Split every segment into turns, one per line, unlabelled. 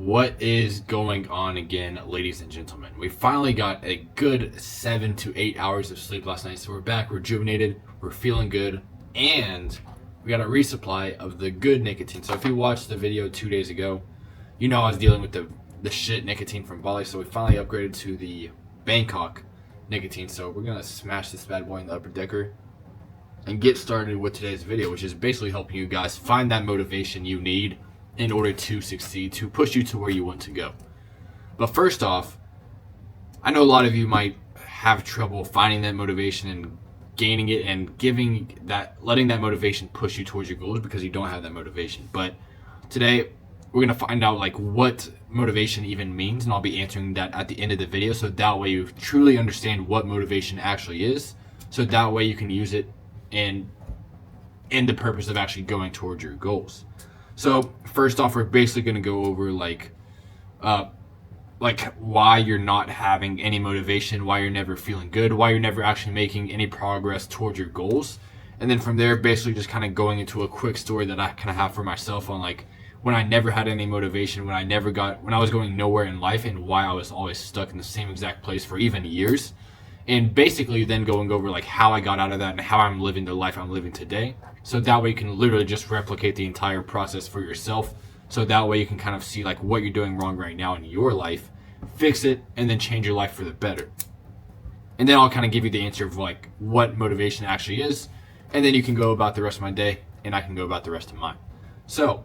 What is going on again, ladies and gentlemen? We finally got a good 7 to 8 hours of sleep last night, so we're back rejuvenated, we're feeling good, and we got a resupply of the good nicotine. So if you watched the video 2 days ago, you know I was dealing with the shit nicotine from Bali, so we finally upgraded to the Bangkok nicotine. So we're going to smash this bad boy in the upper decker and get started with today's video, which is basically helping you guys find that motivation you need in order to succeed, to push you to where you want to go. But first off, I know a lot of you might have trouble finding that motivation and gaining it and letting that motivation push you towards your goals because you don't have that motivation. But today we're going to find out like what motivation even means, and I'll be answering that at the end of the video, so that way you truly understand what motivation actually is, so that way you can use it in the purpose of actually going towards your goals. So first off, we're basically going to go over like why you're not having any motivation, why you're never feeling good, why you're never actually making any progress towards your goals. And then from there, basically just kind of going into a quick story that I kind of have for myself on like when I never had any motivation, when I was going nowhere in life, and why I was always stuck in the same exact place for even years. And basically then going over like how I got out of that and how I'm living the life I'm living today. So that way you can literally just replicate the entire process for yourself. So that way you can kind of see like what you're doing wrong right now in your life, fix it, and then change your life for the better. And then I'll kind of give you the answer of like what motivation actually is. And then you can go about the rest of my day and I can go about the rest of mine. So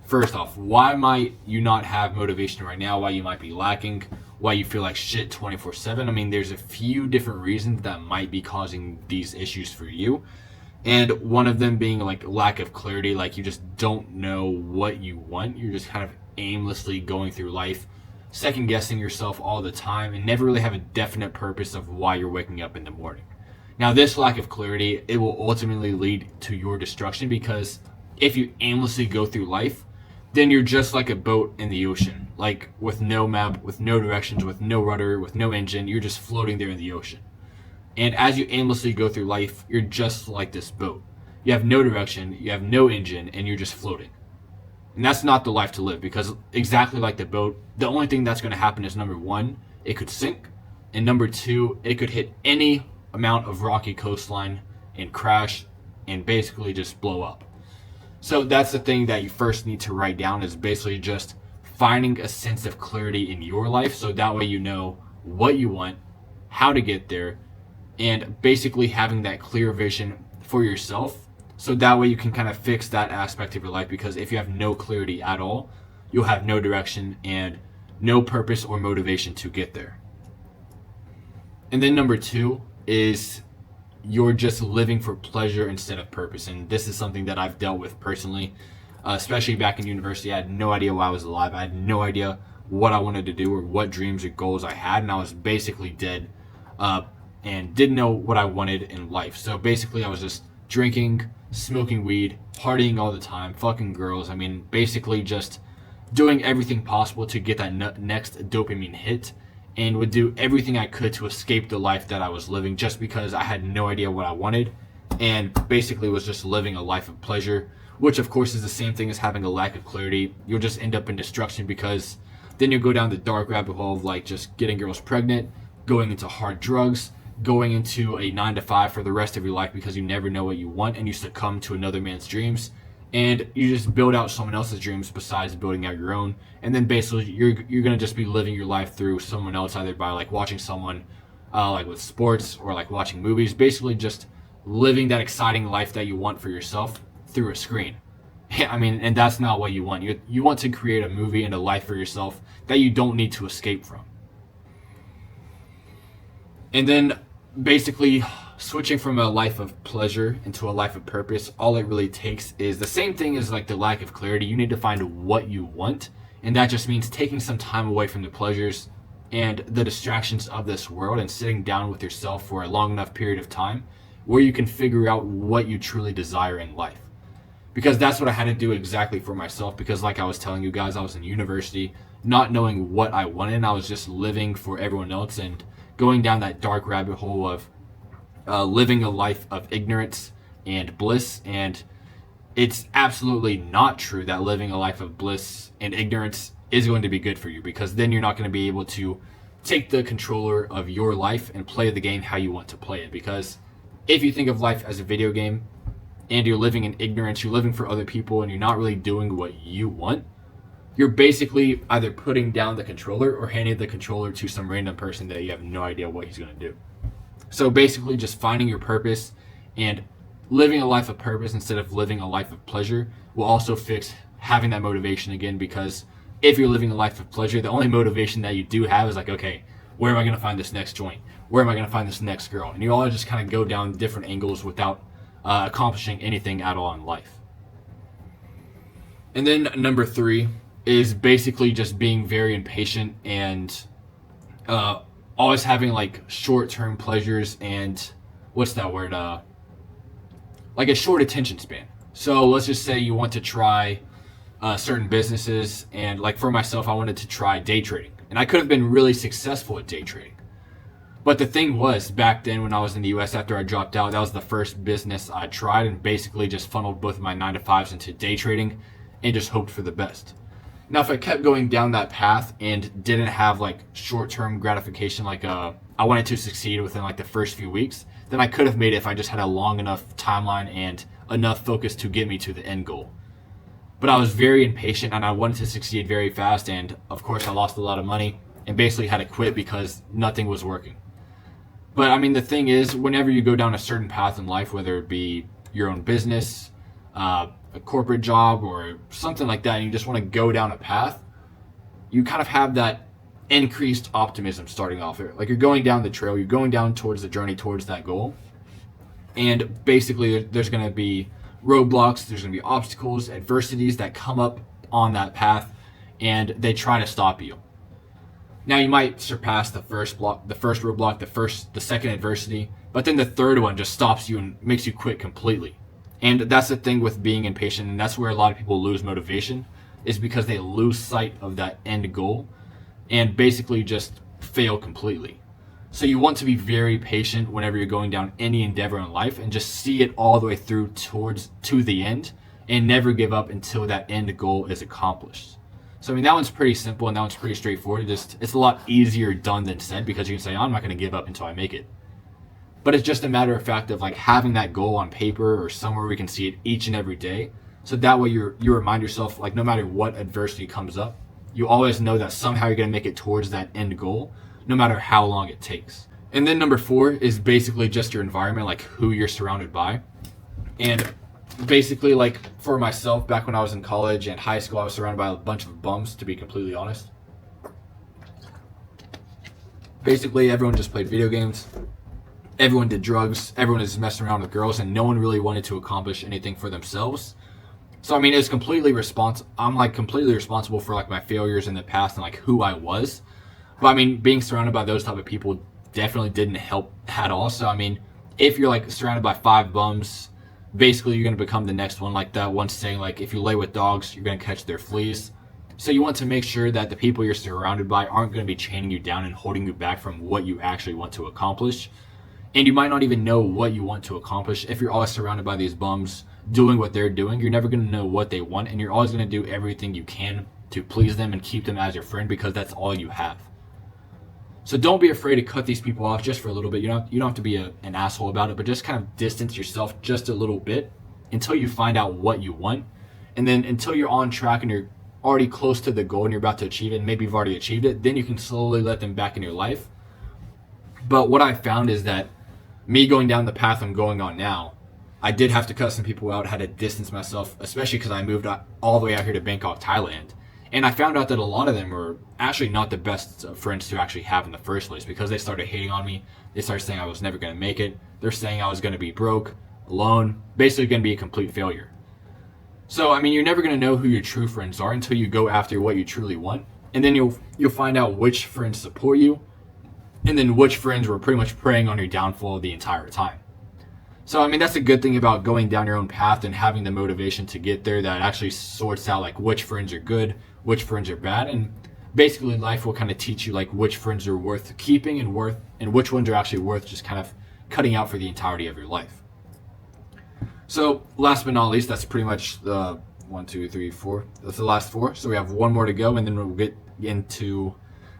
first off, why might you not have motivation right now? Why you might be lacking? Why you feel like shit 24/7? I mean, there's a few different reasons that might be causing these issues for you. And one of them being like lack of clarity, like you just don't know what you want. You're just kind of aimlessly going through life, second guessing yourself all the time, and never really have a definite purpose of why you're waking up in the morning. Now, this lack of clarity, it will ultimately lead to your destruction, because if you aimlessly go through life, then you're just like a boat in the ocean, like with no map, with no directions, with no rudder, with no engine. You're just floating there in the ocean. And as you aimlessly go through life, you're just like this boat. You have no direction, you have no engine, and you're just floating. And that's not the life to live, because exactly like the boat, the only thing that's going to happen is, number one, it could sink, and number two, it could hit any amount of rocky coastline and crash and basically just blow up. So that's the thing that you first need to write down, is basically just finding a sense of clarity in your life, so that way you know what you want, how to get there, and basically having that clear vision for yourself, so that way you can kind of fix that aspect of your life. Because if you have no clarity at all, you'll have no direction and no purpose or motivation to get there. And then number two is you're just living for pleasure instead of purpose. And this is something that I've dealt with personally, especially back in university. I had no idea why I was alive. I had no idea what I wanted to do or what dreams or goals I had, and I was basically dead and didn't know what I wanted in life. So basically I was just drinking, smoking weed, partying all the time, fucking girls. I mean, basically just doing everything possible to get that next dopamine hit, and would do everything I could to escape the life that I was living, just because I had no idea what I wanted, and basically was just living a life of pleasure, which of course is the same thing as having a lack of clarity. You'll just end up in destruction, because then you'll go down the dark rabbit hole of like just getting girls pregnant, going into hard drugs, going into a 9-to-5 for the rest of your life, because you never know what you want and you succumb to another man's dreams, and you just build out someone else's dreams besides building out your own. And then basically you're going to just be living your life through someone else, either by like watching someone like with sports, or like watching movies, basically just living that exciting life that you want for yourself through a screen. I mean, and that's not what you want. You want to create a movie and a life for yourself that you don't need to escape from. And then basically switching from a life of pleasure into a life of purpose, all it really takes is the same thing as like the lack of clarity. You need to find what you want, and that just means taking some time away from the pleasures and the distractions of this world, and sitting down with yourself for a long enough period of time where you can figure out what you truly desire in life. Because that's what I had to do exactly for myself, because like I was telling you guys, I was in university not knowing what I wanted, and I was just living for everyone else and going down that dark rabbit hole of living a life of ignorance and bliss. And it's absolutely not true that living a life of bliss and ignorance is going to be good for you, because then you're not going to be able to take the controller of your life and play the game how you want to play it. Because if you think of life as a video game and you're living in ignorance, you're living for other people, and you're not really doing what you want, you're basically either putting down the controller or handing the controller to some random person that you have no idea what he's going to do. So basically just finding your purpose and living a life of purpose instead of living a life of pleasure will also fix having that motivation again. Because if you're living a life of pleasure, the only motivation that you do have is like, okay, where am I going to find this next joint? Where am I going to find this next girl? And you all just kind of go down different angles without accomplishing anything at all in life. And then number 3 is basically just being very impatient and always having like short-term pleasures and what's that word? Like a short attention span. So let's just say you want to try certain businesses, and like for myself, I wanted to try day trading, and I could have been really successful at day trading. But the thing was, back then when I was in the US after I dropped out, that was the first business I tried, and basically just funneled both of my 9-to-5s into day trading and just hoped for the best. Now, if I kept going down that path and didn't have like short-term gratification, like I wanted to succeed within like the first few weeks, then I could have made it if I just had a long enough timeline and enough focus to get me to the end goal. But I was very impatient and I wanted to succeed very fast, and of course I lost a lot of money and basically had to quit because nothing was working. But I mean, the thing is, whenever you go down a certain path in life, whether it be your own business, a corporate job, or something like that, and you just want to go down a path, you kind of have that increased optimism starting off here. Like you're going down the trail, you're going down towards the journey towards that goal, and basically there's going to be roadblocks, there's going to be obstacles, adversities that come up on that path, and they try to stop you. Now you might surpass the first roadblock, the second adversity, but then the third one just stops you and makes you quit completely. And that's the thing with being impatient, and that's where a lot of people lose motivation, is because they lose sight of that end goal and basically just fail completely. So you want to be very patient whenever you're going down any endeavor in life, and just see it all the way through to the end, and never give up until that end goal is accomplished. So I mean, that one's pretty simple and that one's pretty straightforward. It's a lot easier done than said, because you can say, I'm not going to give up until I make it. But it's just a matter of fact of like having that goal on paper or somewhere we can see it each and every day. So that way you remind yourself, like, no matter what adversity comes up, you always know that somehow you're going to make it towards that end goal, no matter how long it takes. And then number 4 is basically just your environment, like who you're surrounded by. And basically, like for myself, back when I was in college and high school, I was surrounded by a bunch of bums, to be completely honest. Basically, everyone just played video games. Everyone did drugs, everyone is messing around with girls, and no one really wanted to accomplish anything for themselves. So I mean, it's I'm like completely responsible for like my failures in the past and like who I was. But I mean, being surrounded by those type of people definitely didn't help at all. So I mean, if you're like surrounded by 5 bums, basically you're going to become the next one. Like that one saying, like, if you lay with dogs, you're going to catch their fleas. So you want to make sure that the people you're surrounded by aren't going to be chaining you down and holding you back from what you actually want to accomplish. And you might not even know what you want to accomplish. If you're always surrounded by these bums doing what they're doing, you're never going to know what they want, and you're always going to do everything you can to please them and keep them as your friend, because that's all you have. So don't be afraid to cut these people off just for a little bit. You don't have to be an asshole about it, but just kind of distance yourself just a little bit until you find out what you want. And then until you're on track and you're already close to the goal and you're about to achieve it, and maybe you've already achieved it, then you can slowly let them back in your life. But what I found is that me going down the path I'm going on now, I did have to cut some people out, had to distance myself, especially because I moved all the way out here to Bangkok, Thailand. And I found out that a lot of them were actually not the best friends to actually have in the first place, because they started hating on me. They started saying I was never going to make it. They're saying I was going to be broke, alone, basically going to be a complete failure. So, I mean, you're never going to know who your true friends are until you go after what you truly want. And then you'll find out which friends support you, and then which friends were pretty much preying on your downfall the entire time. So, I mean, that's a good thing about going down your own path and having the motivation to get there, that actually sorts out like which friends are good, which friends are bad, and basically life will kind of teach you like which friends are worth keeping and which ones are actually worth just kind of cutting out for the entirety of your life. So last but not least, that's pretty much the 1, 2, 3, 4. That's the last 4. So we have one more to go, and then we'll get into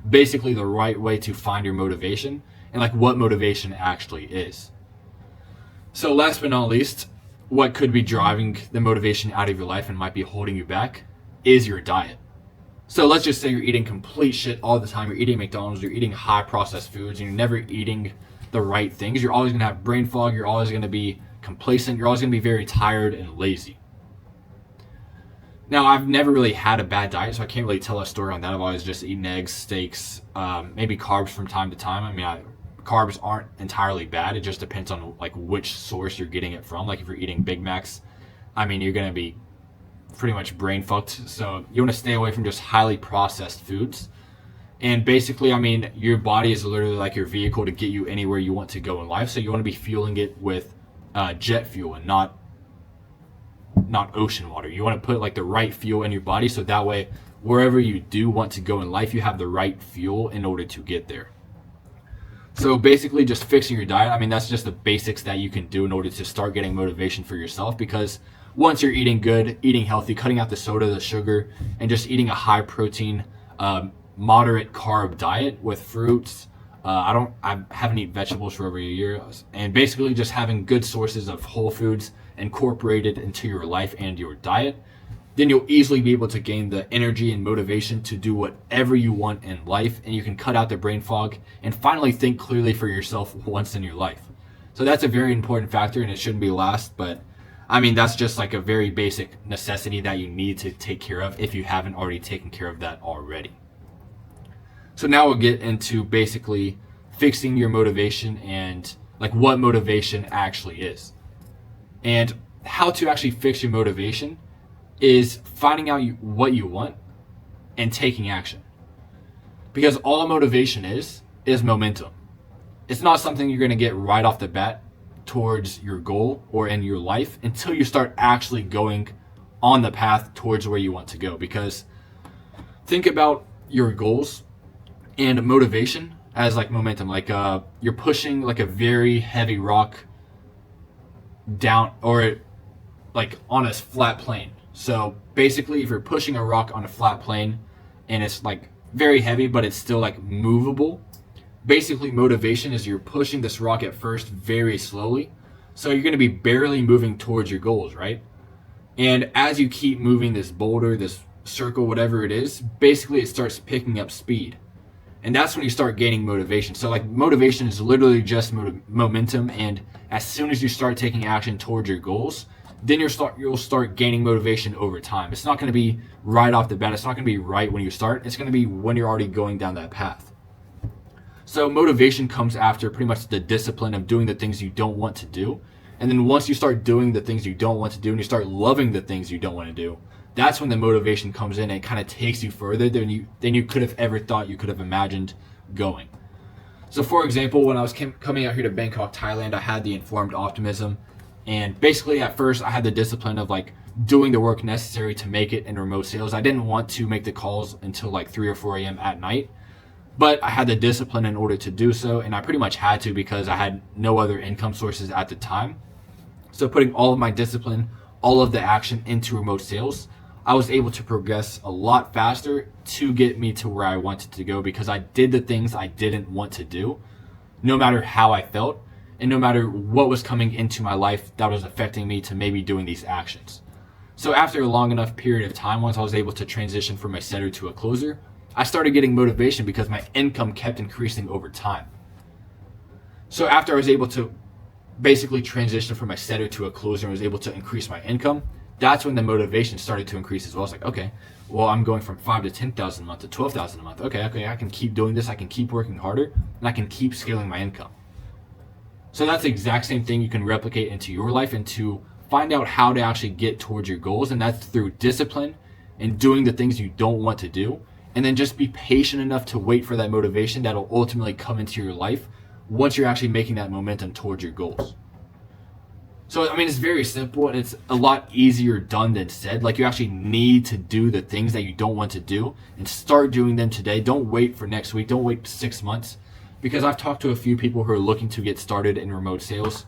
basically the right way to find your motivation and like what motivation actually is. So last but not least, what could be driving the motivation out of your life and might be holding you back is your diet. So let's just say you're eating complete shit all the time. You're eating McDonald's, you're eating high processed foods, and you're never eating the right things. You're always going to have brain fog. You're always going to be complacent. You're always going to be very tired and lazy. Now, I've never really had a bad diet, so I can't really tell a story on that. I've always just eaten eggs, steaks, maybe carbs from time to time. I mean, carbs aren't entirely bad. It just depends on like which source you're getting it from. Like if you're eating Big Macs, I mean, you're going to be pretty much brain fucked. So you want to stay away from just highly processed foods. And basically, I mean, your body is literally like your vehicle to get you anywhere you want to go in life. So you want to be fueling it with jet fuel and not ocean water. You want to put like the right fuel in your body, so that way wherever you do want to go in life, you have the right fuel in order to get there. So basically just fixing your diet, I mean, that's just the basics that you can do in order to start getting motivation for yourself, because once you're eating good, eating healthy, cutting out the soda, the sugar, and just eating a high protein, moderate carb diet with fruits, I haven't eaten vegetables for over a year, and basically just having good sources of whole foods incorporated into your life and your diet, then you'll easily be able to gain the energy and motivation to do whatever you want in life, and you can cut out the brain fog and finally think clearly for yourself once in your life. So that's a very important factor, and it shouldn't be last, but I mean, that's just like a very basic necessity that you need to take care of if you haven't already taken care of that already. So now we'll get into basically fixing your motivation and like what motivation actually is. And how to actually fix your motivation is finding out what you want and taking action. Because all motivation is momentum. It's not something you're going to get right off the bat towards your goal or in your life until you start actually going on the path towards where you want to go. Because think about your goals and motivation as like momentum. Like you're pushing like a very heavy rock down or like on a flat plane. So basically if you're pushing a rock on a flat plane and it's like very heavy but it's still like movable, basically motivation is you're pushing this rock at first very slowly, so you're going to be barely moving towards your goals, right? And as you keep moving this boulder, this circle, whatever it is, basically it starts picking up speed, and that's when you start gaining motivation. So like motivation is literally just momentum, and as soon as you start taking action towards your goals, then you'll start gaining motivation over time. It's not going to be right off the bat. It's not going to be right when you start. It's going to be when you're already going down that path. So motivation comes after pretty much the discipline of doing the things you don't want to do. And then once you start doing the things you don't want to do and you start loving the things you don't want to do, that's when the motivation comes in and it kind of takes you further than you could have ever thought you could have imagined going. So for example, when I was coming out here to Bangkok, Thailand, I had the informed optimism. And basically at first I had the discipline of like doing the work necessary to make it in remote sales. I didn't want to make the calls until like 3 or 4 a.m. at night. But I had the discipline in order to do so, and I pretty much had to because I had no other income sources at the time. So putting all of my discipline, all of the action into remote sales, I was able to progress a lot faster to get me to where I wanted to go, because I did the things I didn't want to do, no matter how I felt, and no matter what was coming into my life that was affecting me to maybe doing these actions. So after a long enough period of time, once I was able to transition from a setter to a closer, I started getting motivation because my income kept increasing over time. So after I was able to basically transition from a setter to a closer and was able to increase my income, that's when the motivation started to increase as well. It's like, okay, well, I'm going from 5 to 10,000 a month to 12,000 a month. Okay, I can keep doing this. I can keep working harder, and I can keep scaling my income. So that's the exact same thing you can replicate into your life and to find out how to actually get towards your goals. And that's through discipline and doing the things you don't want to do. And then just be patient enough to wait for that motivation that'll ultimately come into your life once you're actually making that momentum towards your goals. So, I mean, it's very simple and it's a lot easier done than said. Like, you actually need to do the things that you don't want to do and start doing them today. Don't wait for next week. Don't wait 6 months, because I've talked to a few people who are looking to get started in remote sales,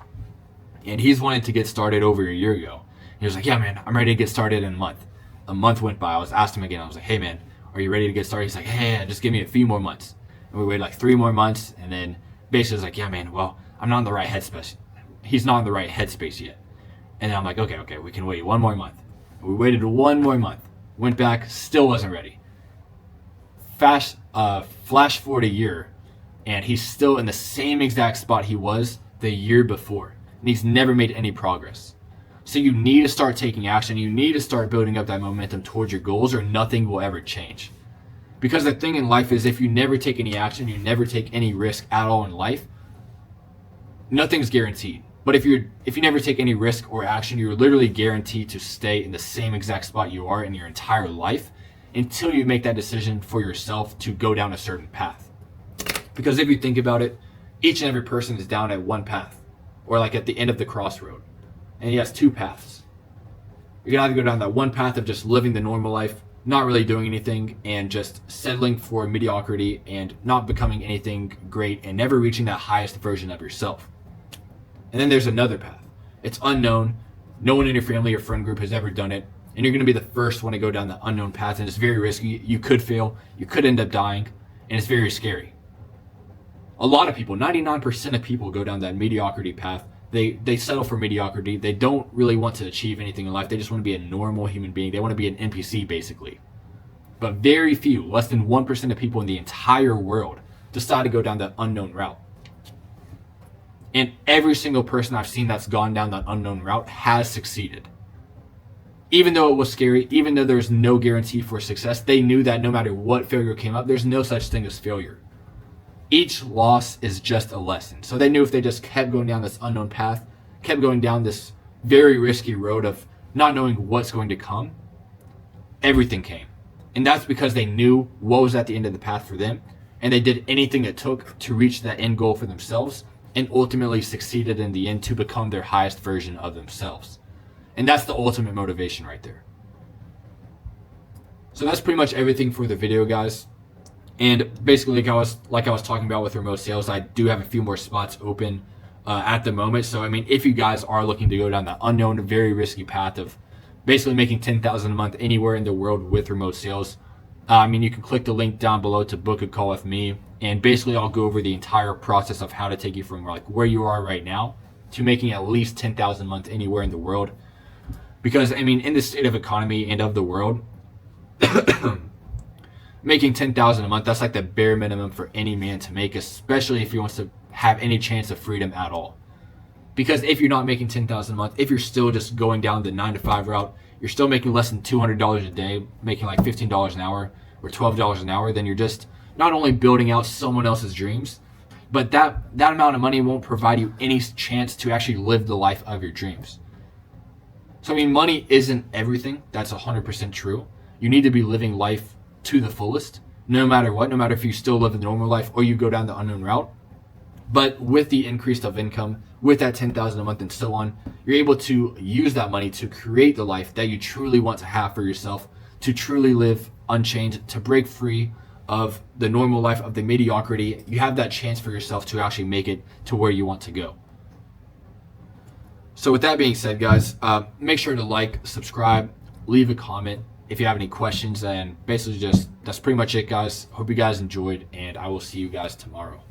and he's wanted to get started over a year ago. He was like, yeah, man, I'm ready to get started in a month. a month went by. I was asked him again. I was like, hey man, are you ready to get started? He's like, hey, yeah, just give me a few more months. And we waited like 3 more months, and then basically was like, yeah man, well, I'm not in the right headspace. He's not in the right headspace yet. And then I'm like, okay, we can wait 1 more month. We waited 1 more month. Went back, still wasn't ready. Flash forward a year, and he's still in the same exact spot he was the year before. And he's never made any progress. So you need to start taking action. You need to start building up that momentum towards your goals, or nothing will ever change. Because the thing in life is, if you never take any action, you never take any risk at all in life, nothing's guaranteed. But if you never take any risk or action, you're literally guaranteed to stay in the same exact spot you are in your entire life until you make that decision for yourself to go down a certain path. Because if you think about it, each and every person is down at one path, or like at the end of the crossroad, and he has 2 paths. You can either go down that one path of just living the normal life, not really doing anything, and just settling for mediocrity and not becoming anything great and never reaching that highest version of yourself. And then there's another path. It's unknown. No one in your family or friend group has ever done it. And you're going to be the first one to go down the unknown path. And it's very risky. You could fail. You could end up dying. And it's very scary. A lot of people, 99% of people, go down that mediocrity path. They settle for mediocrity. They don't really want to achieve anything in life. They just want to be a normal human being. They want to be an NPC, basically. But very few, less than 1% of people in the entire world, decide to go down that unknown route. And every single person I've seen that's gone down that unknown route has succeeded. Even though it was scary, even though there's no guarantee for success, they knew that no matter what failure came up, there's no such thing as failure. Each loss is just a lesson. So they knew if they just kept going down this unknown path, kept going down this very risky road of not knowing what's going to come, everything came. And that's because they knew what was at the end of the path for them, and they did anything it took to reach that end goal for themselves, and ultimately succeeded in the end to become their highest version of themselves. And that's the ultimate motivation right there. So that's pretty much everything for the video, guys. And basically, like I was talking about with remote sales, I do have a few more spots open at the moment. So I mean, if you guys are looking to go down that unknown, very risky path of basically making $10,000 a month anywhere in the world with remote sales, I mean, you can click the link down below to book a call with me, and basically I'll go over the entire process of how to take you from like where you are right now to making at least $10,000 a month anywhere in the world. Because I mean, in the state of economy and of the world, making $10,000 a month, that's like the bare minimum for any man to make, especially if he wants to have any chance of freedom at all. Because if you're not making $10,000 a month, if you're still just going down the 9-to-5 route, you're still making less than $200 a day, making like $15 an hour or $12 an hour, then you're just not only building out someone else's dreams, but that amount of money won't provide you any chance to actually live the life of your dreams. So I mean, money isn't everything. That's 100% true. You need to be living life to the fullest, no matter what, no matter if you still live a normal life or you go down the unknown route. But with the increase of income, with that $10,000 a month and so on, you're able to use that money to create the life that you truly want to have for yourself, to truly live unchained, to break free of the normal life, of the mediocrity. You have that chance for yourself to actually make it to where you want to go. So with that being said, guys, make sure to like, subscribe, leave a comment if you have any questions, and basically just that's pretty much it, guys. Hope you guys enjoyed, and I will see you guys tomorrow.